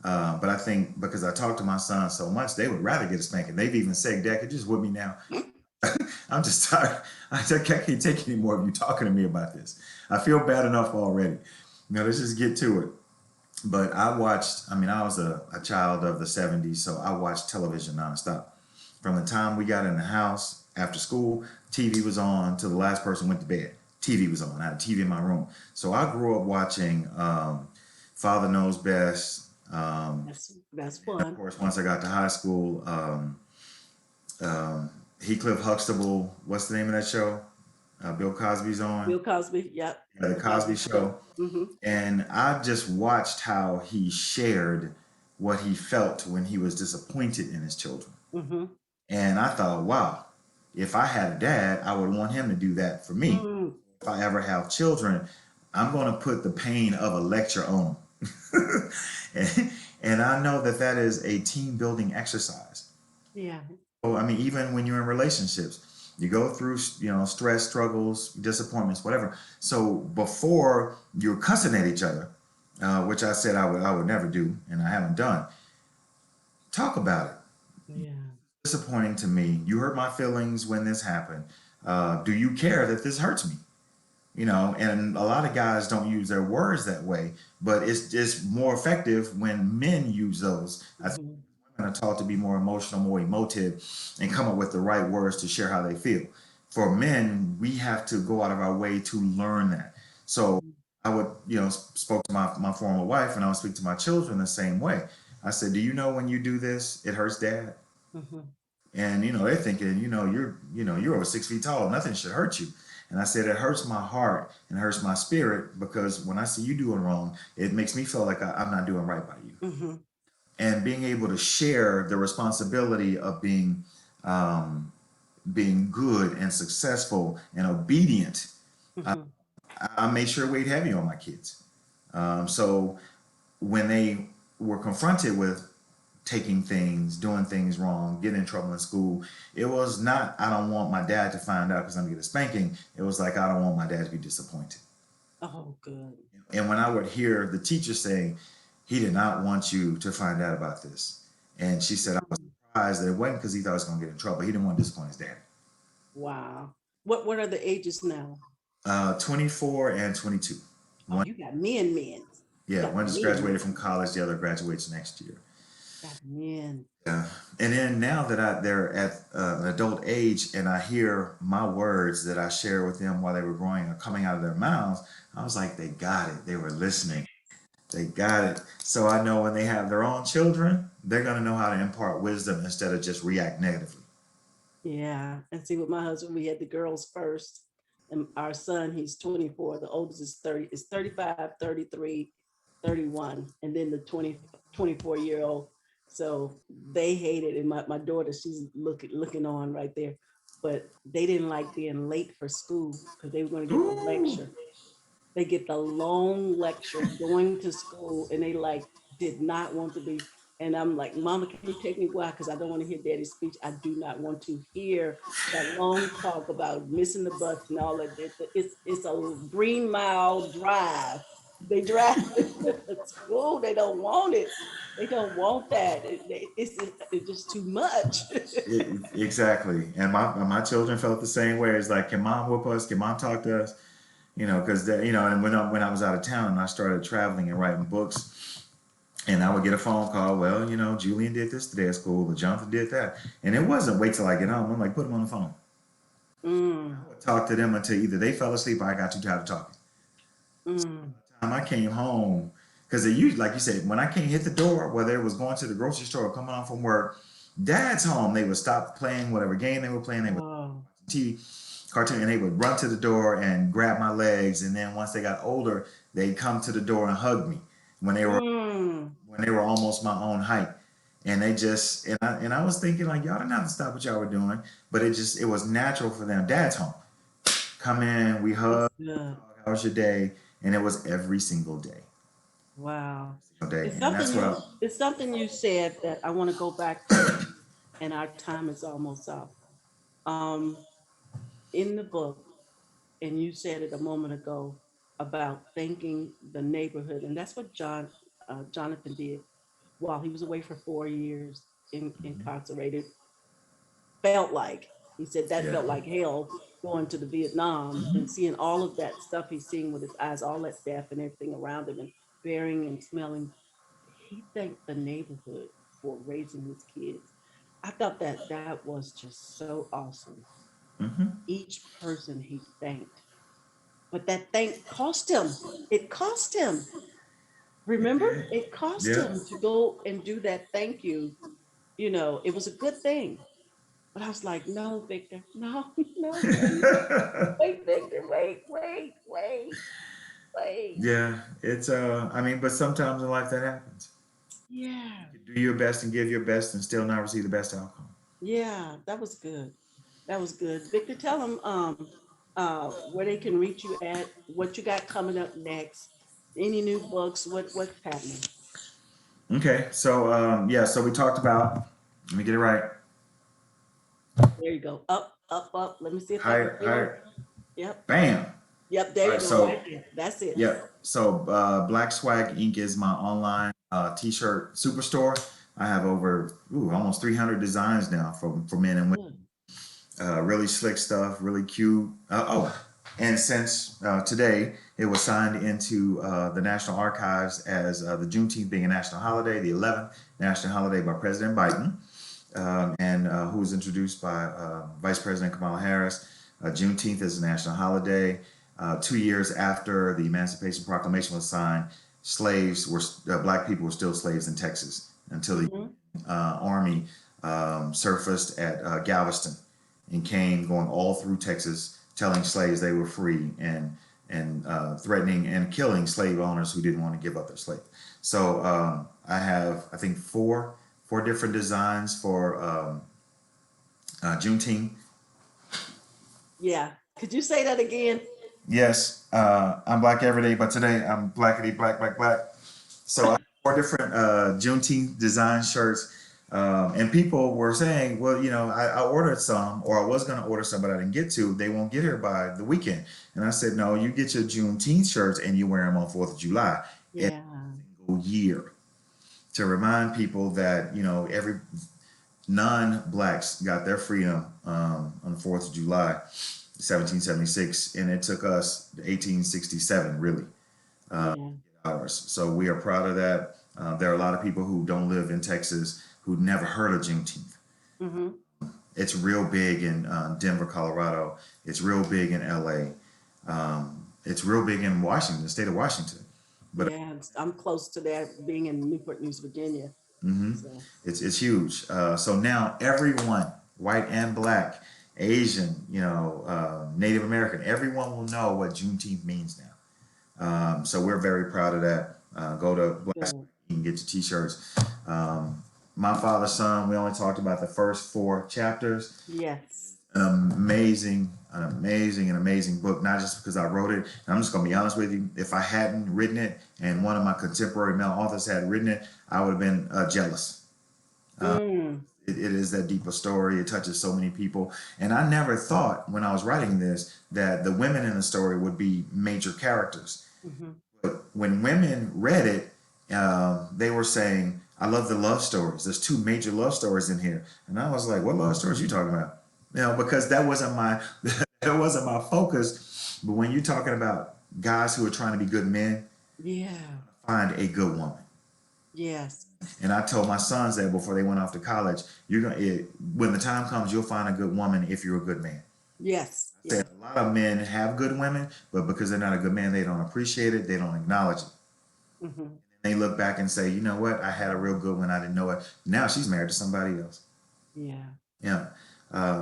B: But I think because I talk to my sons so much, they would rather get a spanking. They've even said, Dad, could you just whip me now? I'm just tired. I can't take any more of you talking to me about this. I feel bad enough already. Let's just get to it. But I was a child of the 70s, so I watched television nonstop. From the time we got in the house after school, TV was on till the last person went to bed. TV was on. I had a TV in my room. So I grew up watching Father Knows Best.
A: That's
B: And of
A: fun.
B: course, once I got to high school, um, Heathcliff Huxtable, what's the name of that show? Bill Cosby's on.
A: Bill Cosby, yep.
B: Yeah, the
A: The
B: Cosby
A: Cosby Show.
B: Show.
A: Mm-hmm.
B: And I just watched how he shared what he felt when he was disappointed in his children.
A: Mm-hmm.
B: And I thought, wow, If I had a dad, I would want him to do that for me.
A: Mm,
B: If I ever have children, I'm going to put the pain of a lecture on them. And I know that that is a team building exercise.
A: yeah.
B: So, I mean, even when you're in relationships, you go through, stress, struggles, disappointments, whatever. So before you're cussing at each other, which I said I would never do, and I haven't done, talk about it.
A: Yeah.
B: Disappointing to me. You hurt my feelings when this happened. Do you care that this hurts me? And a lot of guys don't use their words that way, but it's just more effective when men use those. I think
A: Mhm.
B: women are taught to be more emotional, more emotive, and come up with the right words to share how they feel. For men, we have to go out of our way to learn that. So
A: Mhm.
B: I would, spoke to my former wife, and I would speak to my children the same way. I said, "Do you know when you do this, it hurts dad?"
A: Mhm.
B: And they're thinking, you're over 6 feet tall, nothing should hurt you. And I said, it hurts my heart and it hurts my spirit because when I see you doing wrong, it makes me feel like I'm not doing right by you.
A: Mhm.
B: And being able to share the responsibility of being good and successful and obedient,
A: Mhm.
B: I made sure weighed heavy on my kids. So when they were confronted with taking things, doing things wrong, getting in trouble in school, it was not, I don't want my dad to find out because I'm gonna get a spanking. It was like, I don't want my dad to be disappointed.
A: Oh, good.
B: And when I would hear the teacher saying, he did not want you to find out about this. And she said, I was
A: Mhm.
B: surprised that it wasn't because he thought he was gonna get in trouble. He didn't want to disappoint his dad.
A: Wow. What are the ages now?
B: 24 and 22.
A: Oh,
B: One,
A: you got men, men. You
B: yeah,
A: got
B: one just
A: men,
B: graduated from
A: men.
B: college, the other graduates next year.
A: Got men.
B: Yeah. And then now that they're at an adult age and I hear my words that I share with them while they were growing are coming out of their mouths, I was like, they got it. They were listening. They got it. So I know when they have their own children, they're going to know how to impart wisdom instead of just react negatively.
A: Yeah. And see, with my husband, we had the girls first. And our son, he's 24. The oldest is 35, 33, 31. And then the 24-year-old. So they hate it. And my daughter, she's looking on right there. But they didn't like being late for school because they were going to get the
B: Ooh.
A: lecture. They get the long lecture going to school and they like did not want to be. And I'm like, Mama, can you take me? Why? Because I don't want to hear Daddy's speech. I do not want to hear that long talk about missing the bus and all that. It's a Green Mile drive. They drive to school. They don't want it. They don't want that. It's just too much.
B: Exactly. And my children felt the same way. It's like, can mom whoop us? Can mom talk to us? Because and when I was out of town and I started traveling and writing books, and I would get a phone call. Well, Julian did this today at school, or Jonathan did that, and it wasn't wait till I get home. I'm like, put him on the phone.
A: Mm,
B: I would talk to them until either they fell asleep or I got too tired of talking.
A: mm.
B: Time I came home, because they usually, like you said, when I came hit the door, whether it was going to the grocery store or coming home from work, Dad's home. They would stop playing whatever game they were playing. They would
A: Oh.
B: TV cartoon, and they would run to the door and grab my legs. And then once they got older, they'd come to the door and hug me when they were
A: Mm.
B: almost my own height. And they just and I was thinking like y'all didn't have to stop what y'all were doing, but it was natural for them. Dad's home. Come in, we hug.
A: That's good.
B: How was your day? And it was every single day.
A: Wow.
B: Day. And that's what I,
A: It's something you said that I want to go back to, and our time is almost up. Um, in the book, and you said it a moment ago about thanking the neighborhood, and that's what Jonathan did while he was away for 4 years incarcerated. Felt like he said that
B: yeah.
A: felt like hell going to the Vietnam and seeing all of that stuff he's seeing with his eyes, all that death and everything around him, and bearing and smelling. He thanked the neighborhood for raising his kids. I thought that was just so awesome.
B: Mm-hmm.
A: Each person he thanked, but that thank cost him. It cost him. Remember, it cost
B: Yeah.
A: him to go and do that. Thank you. It was a good thing. But I was like, no, Victor, no, no, wait, Victor, wait.
B: Yeah. It's I mean, but sometimes in life that happens.
A: Yeah,
B: You can do your best and give your best and still not receive the best outcome.
A: yeah, that was good. That was good. Victor, tell them where they can reach you at, what you got coming up next, any new books, what's happening.
B: Okay, so yeah, so we talked about. Let me get it right.
A: There you go. Up, up, up. Let me see if I can
B: Higher,
A: get over.
B: higher.
A: Yep.
B: Bam.
A: Yep. There
B: All
A: you
B: right,
A: go. Right
B: so
A: there. That's it.
B: yeah, so Black Swag Inc. is my online t-shirt superstore. I have over almost 300 designs now for men and women.
A: Good.
B: Really slick stuff, really cute. And since today it was signed into the National Archives as the Juneteenth being a national holiday, the 11th national holiday by President Biden, and who was introduced by Vice President Kamala Harris. Juneteenth is a national holiday. 2 years after the Emancipation Proclamation was signed, black people were still slaves in Texas until the
A: Hmm.
B: Army surfaced at Galveston and came going all through Texas, telling slaves they were free and threatening and killing slave owners who didn't want to give up their slave. So I have, I think, four different designs for Juneteenth.
A: Yeah. Could you say that again?
B: Yes, I'm black every day, but today I'm blackity black, black, black. So I have four different Juneteenth design shirts. And people were saying, well, I ordered some, or I was going to order some, but I didn't get to. They won't get here by the weekend. And I said, no, you get your Juneteenth shirts and you wear them on 4th of July every
A: Yeah.
B: single year to remind people that, every non-blacks got their freedom on the 4th of July, 1776, and it took us 1867, really,
A: Yeah.
B: ours. So we are proud of that. There are a lot of people who don't live in Texas who never heard of Juneteenth.
A: Hmm.
B: It's real big in Denver, Colorado. It's real big in LA. It's real big in Washington, the state of Washington. But
A: Yeah. I'm close to that being in Newport News, Virginia.
B: mhm,
A: So
B: it's huge. So now everyone, white and black, Asian, Native American, everyone will know what Juneteenth means now. So we're very proud of that. Go to Black
A: good.
B: and get your t-shirts. Um, My Father's Son. We only talked about the first four chapters.
A: Yes.
B: An amazing book. Not just because I wrote it. And I'm just gonna be honest with you. If I hadn't written it, and one of my contemporary male authors had written it, I would have been jealous.
A: Mm.
B: It is that deep a story. It touches so many people. And I never thought when I was writing this that the women in the story would be major characters.
A: Hmm.
B: But when women read it, they were saying, "I love the love stories. There's two major love stories in here." And I was like, "What love stories are you talking about?" Because that wasn't my that wasn't my focus. But when you're talking about guys who are trying to be good men,
A: Yeah.
B: find a good woman.
A: Yes.
B: And I told my sons that before they went off to college, when the time comes, you'll find a good woman if you're a good man.
A: Yes.
B: I said
A: Yes.
B: a lot of men have good women, but because they're not a good man, they don't appreciate it. They don't acknowledge it.
A: Hmm.
B: They look back and say, you know what? I had a real good one. I didn't know it. Now she's married to somebody else.
A: Yeah.
B: Yeah.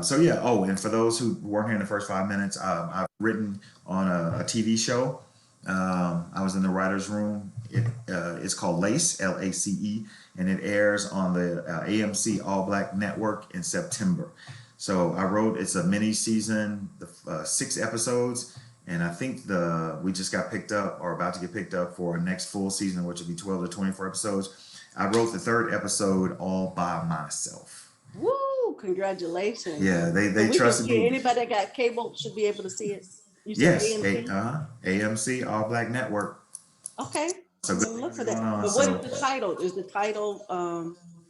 B: So yeah. Oh, and for those who weren't here in the first 5 minutes, I've written on a TV show. I was in the writers' room. It's called Lace, Lace, and it airs on the AMC All Black Network in September. So I wrote. It's a mini season, 6 episodes, and I think we just got picked up or about to get picked up for a next full season, which will be 12 to 24 episodes. I wrote the third episode all by myself.
A: Woo! Congratulations.
B: Yeah,
A: So
B: they
A: we can
B: trusted
A: see it.
B: me.
A: Anybody that got cable should be able to see it. You said
B: Yes,
A: AMC?
B: AMC All Black Network.
A: Okay.
B: So
A: I'm
B: good
A: gonna look
B: things
A: for
B: are going
A: that.
B: on.
A: But what
B: So
A: is the title? Is the title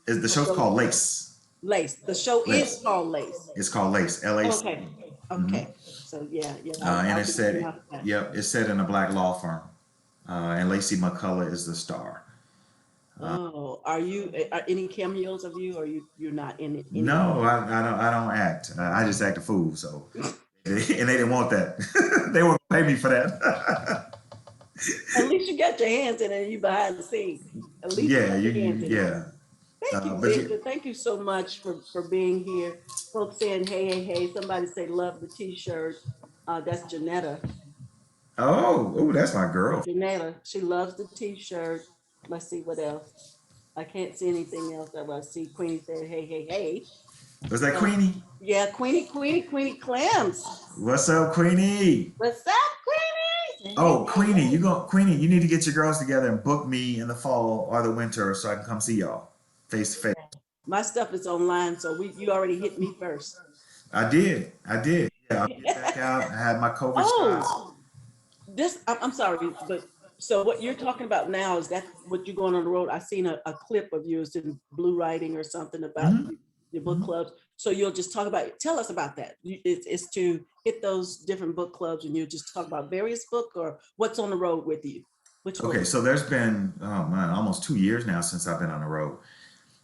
B: the
A: of
B: show's
A: those
B: called Lace.
A: Lace? The show is
B: Lace.
A: called Lace.
B: It's called Lace. LAC.
A: Okay.
B: Mm-hmm.
A: Okay. So yeah, yeah,
B: And
A: I'll
B: it's
A: be looking
B: set.
A: out for that.
B: Yep, it's set in a black law firm. And Lacey McCullough is the star.
A: Oh, are you are any cameos of you or you're not in it anywhere?
B: No, I don't. I don't act. I just act a fool. So, and they didn't want that. They won't pay me for that.
A: At least you got your hands in it and you behind the scenes. At least you
B: Yeah,
A: got your hands in it.
B: yeah.
A: Thank you,
B: But you,
A: Victor. Thank you so much for being here. Folks saying, hey, hey, hey. Somebody say, love the t-shirt. That's Janetta.
B: oh, that's my girl.
A: Janetta, she loves the t-shirt. Let's see what else. I can't see anything else. I see Queenie said, hey, hey, hey.
B: Was that
A: So,
B: Queenie?
A: yeah, Queenie Clams.
B: What's up, Queenie?
A: What's up, Queenie? Hey,
B: Oh,
A: hey, hey, hey.
B: Queenie, you need to get your girls together and book me in the fall or the winter so I can come see y'all face to face.
A: My stuff is online, so you already hit me first.
B: I did. Yeah, I'll get back out. I had my COVID shots.
A: Oh, I'm sorry, but so what you're talking about now, is that what you're going on the road? I seen a clip of yours in Blue Writing or something about
B: Mhm,
A: your book
B: mhm.
A: clubs. So you'll just talk about, tell us about that. It's to hit those different book clubs and you just talk about various book, or what's on the road with you? Which
B: Okay,
A: book?
B: so there's been, oh man, almost 2 years now since I've been on the road.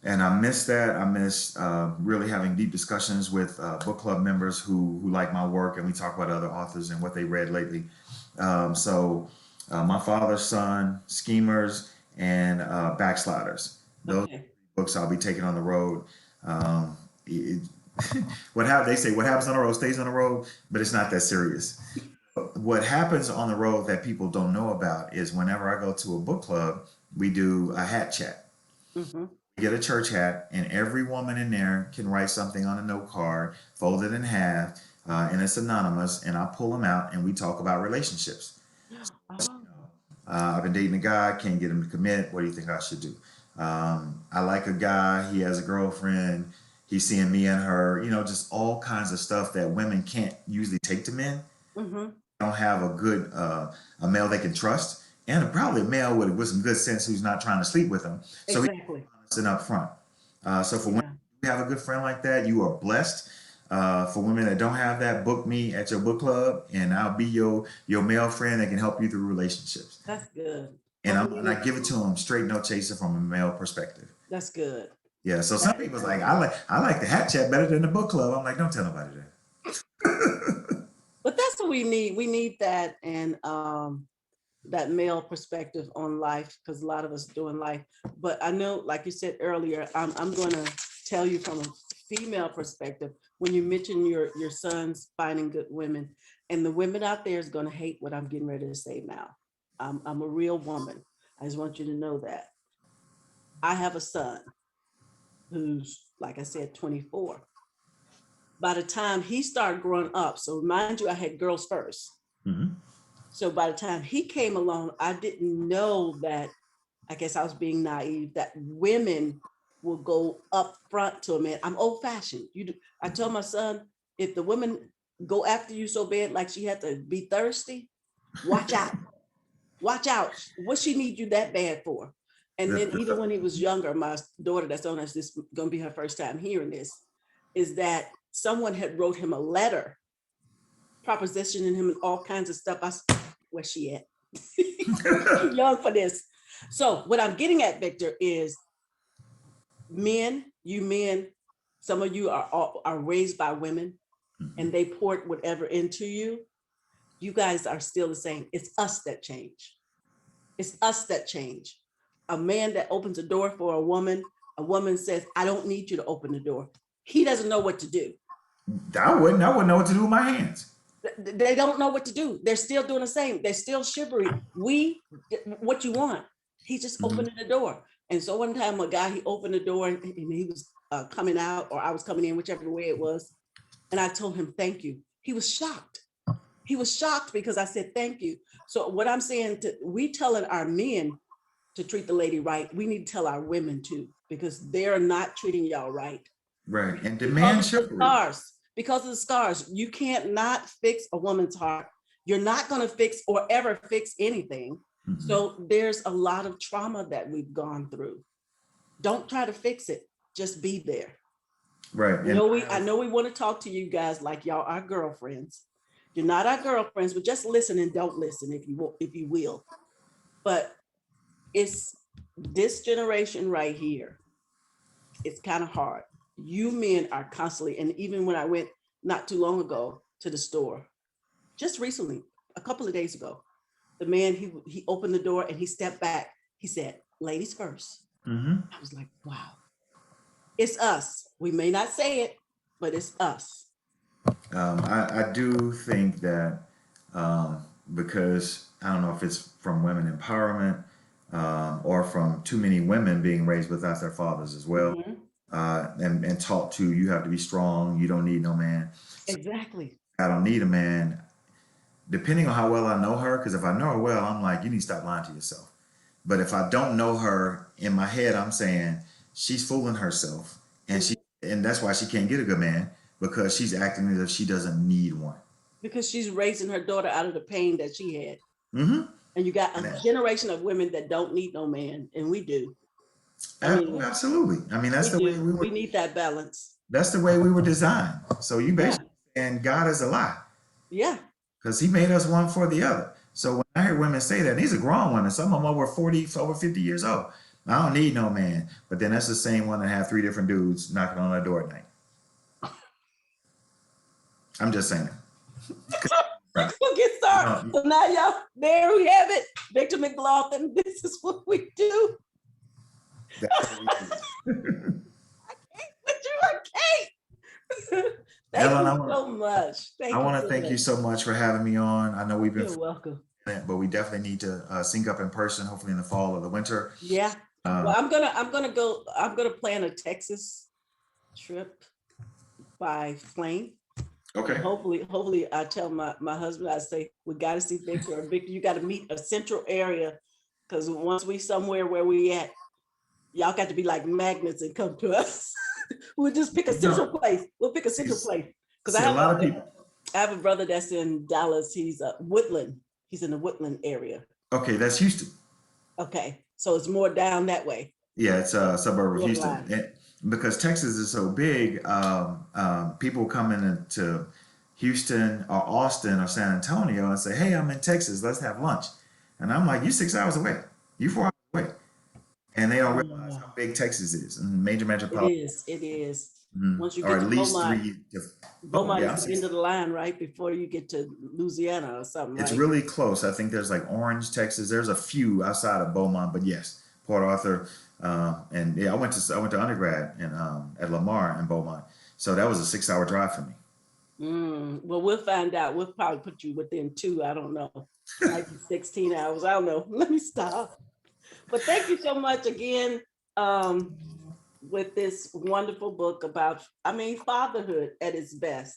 B: And I miss that. I miss really having deep discussions with book club members who like my work, and we talk about other authors and what they read lately. My Father's Son, Schemers, and Backsliders. Those
A: Okay.
B: books I'll be taking on the road. Um, it, they say what happens on the road stays on the road, but it's not that serious. What happens on the road that people don't know about is whenever I go to a book club, we do a hat chat.
A: Mm-hmm.
B: Get a church hat, and every woman in there can write something on a note card, fold it in half, and it's anonymous. And I pull them out, and we talk about relationships.
A: Oh,
B: I've been dating a guy, can't get him to commit. What do you think I should do? I like a guy, he has a girlfriend, he's seeing me and her. Just all kinds of stuff that women can't usually take to men.
A: mm-hmm.
B: Don't have a male they can trust, and probably a male with some good sense who's not trying to sleep with them. So he's
A: Exactly.
B: honest and upfront. So for women,
A: Yeah,
B: you have a good friend like that, you are blessed. For women that don't have that, book me at your book club, and I'll be your male friend that can help you through relationships.
A: that's good.
B: And
A: Hopefully,
B: I give it to them straight, no chaser, from a male perspective.
A: that's good.
B: Yeah. So some
A: That is
B: people's like,
A: good.
B: I like the hat chat better than the book club. I'm like, don't tell nobody that.
A: But that's what we need. We need that, and that male perspective on life, because a lot of us doing life. But I know, like you said earlier, I'm going to tell you from a female perspective. When you mention your sons finding good women, and the women out there is going to hate what I'm getting ready to say now. I'm a real woman. I just want you to know that I have a son who's, like I said, 24. By the time he started growing up, so mind you, I had girls first.
B: Hmm.
A: So by the time he came along, I didn't know that, I guess I was being naive, that women will go up front to a man. I'm old fashioned. I told my son, if the women go after you so bad, like she had to be thirsty, watch out. Watch out. What she need you that bad for? And then even when he was younger, my daughter that's on us, this is going to be her first time hearing this, is that someone had wrote him a letter propositioning him and all kinds of stuff. Where's she at? Too young for this. So what I'm getting at, Victor, is men, some of you are raised by women and they poured whatever into you. You guys are still the same. It's us that change. It's us that change. A man that opens a door for a woman says, I don't need you to open the door. He doesn't know what to do.
B: I wouldn't know what to do with my hands.
A: They don't know what to do. They're still doing the same. They're still shivery. What you want? He just
B: Mhm.
A: opening the door. And so one time, a guy, he opened the door and he was coming out, or I was coming in, whichever way it was. And I told him, thank you. He was shocked. He was shocked because I said, thank you. So what I'm saying, we telling our men to treat the lady right. We need to tell our women too, because they're not treating y'all right.
B: Right. And
A: Because
B: demand
A: of the
B: chivalry.
A: scars. Because of the scars. You can't not fix a woman's heart. You're not going to fix or ever fix anything.
B: Mhm.
A: So there's a lot of trauma that we've gone through. Don't try to fix it. Just be there.
B: Right. And
A: I know we want to talk to you guys like y'all are girlfriends. You're not our girlfriends, but just listen and don't listen if you will. But it's this generation right here. It's kind of hard. You men are constantly, and even when I went not too long ago to the store, just recently, a couple of days ago, the man, he opened the door and he stepped back. He said, ladies first.
B: Mhm.
A: I was like, wow, it's us. We may not say it, but it's us.
B: I do think that because I don't know if it's from women empowerment or from too many women being raised without their fathers as well.
A: Mhm.
B: and taught to, you have to be strong. You don't need no man.
A: Exactly.
B: I don't need a man. Depending on how well I know her, because if I know her well, I'm like, you need to stop lying to yourself. But if I don't know her, in my head, I'm saying she's fooling herself, and that's why she can't get a good man, because she's acting as if she doesn't need one.
A: Because she's raising her daughter out of the pain that she had.
B: Mm-hmm.
A: And you got a generation of women that don't need no man, and we do. I mean,
B: Absolutely. I mean,
A: we do. We need that balance.
B: that's the way we were designed. So you
A: Yeah.
B: basically saying God is a lie,
A: Yeah.
B: because he made us one for the other. So when I hear women say that, these are grown women, some of them over 40, over 50 years old. I don't need no man. But then that's the same one that have 3 different dudes knocking on their door at night. I'm just saying.
A: We'll get started. So now, y'all, there we have it. Victor McGlothin, this is what we do. I can't with you. I can't. Thank
B: Ellen,
A: you so much.
B: I want to thank you so much for having me on. I know we've been.
A: You're welcome.
B: But we definitely need to sync up in person, hopefully in the fall or the winter.
A: Yeah. Well, I'm gonna plan a Texas trip by plane.
B: Okay.
A: And hopefully I tell my husband, I say, we gotta see Victor, or Victor, you gotta meet a central area. Cause once we somewhere where we at, y'all got to be like magnets and come to us. We'll just pick a central place. We'll pick a central place. Cause I have
B: a lot of people.
A: I have a brother that's in Dallas. He's Woodland. He's in the Woodland area.
B: Okay, that's Houston.
A: Okay, so it's more down that way.
B: Yeah, it's a suburb of Houston. And because Texas is so big, people come into Houston or Austin or San Antonio and say, "Hey, I'm in Texas. Let's have lunch." And I'm like, "You 6 hours away. You 4 hours away." And they don't realize how big Texas is and major metropolitan.
A: It is.
B: Mm-hmm.
A: Once you
B: or
A: get
B: at
A: to
B: least
A: Beaumont,
B: 3.
A: Beaumont is the end of the line, right before you get to Louisiana or something.
B: It's really close. I think there's like Orange, Texas. There's a few outside of Beaumont, but yes, Port Arthur. And yeah, I went to undergrad in at Lamar in Beaumont, so that was a 6-hour drive for me.
A: Well, we'll find out. We'll probably put you within 2. I don't know, maybe 16 hours. I don't know. Let me stop. But thank you so much again with this wonderful book about, fatherhood at its best.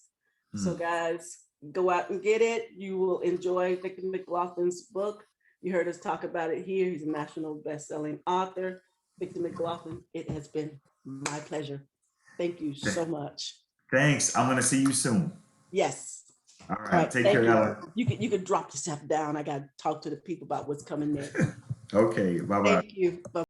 A: So guys, go out and get it. You will enjoy Victor McGlothin's book. You heard us talk about it here. He's a national best-selling author. Victor McGlothin, it has been my pleasure. Thank you so much.
B: Thanks. I'm going to see you soon.
A: Yes.
B: All right. Take care, Ellen.
A: You can drop yourself down. I got to talk to the people about what's coming next.
B: Okay. Bye-bye.
A: Thank you. Bye.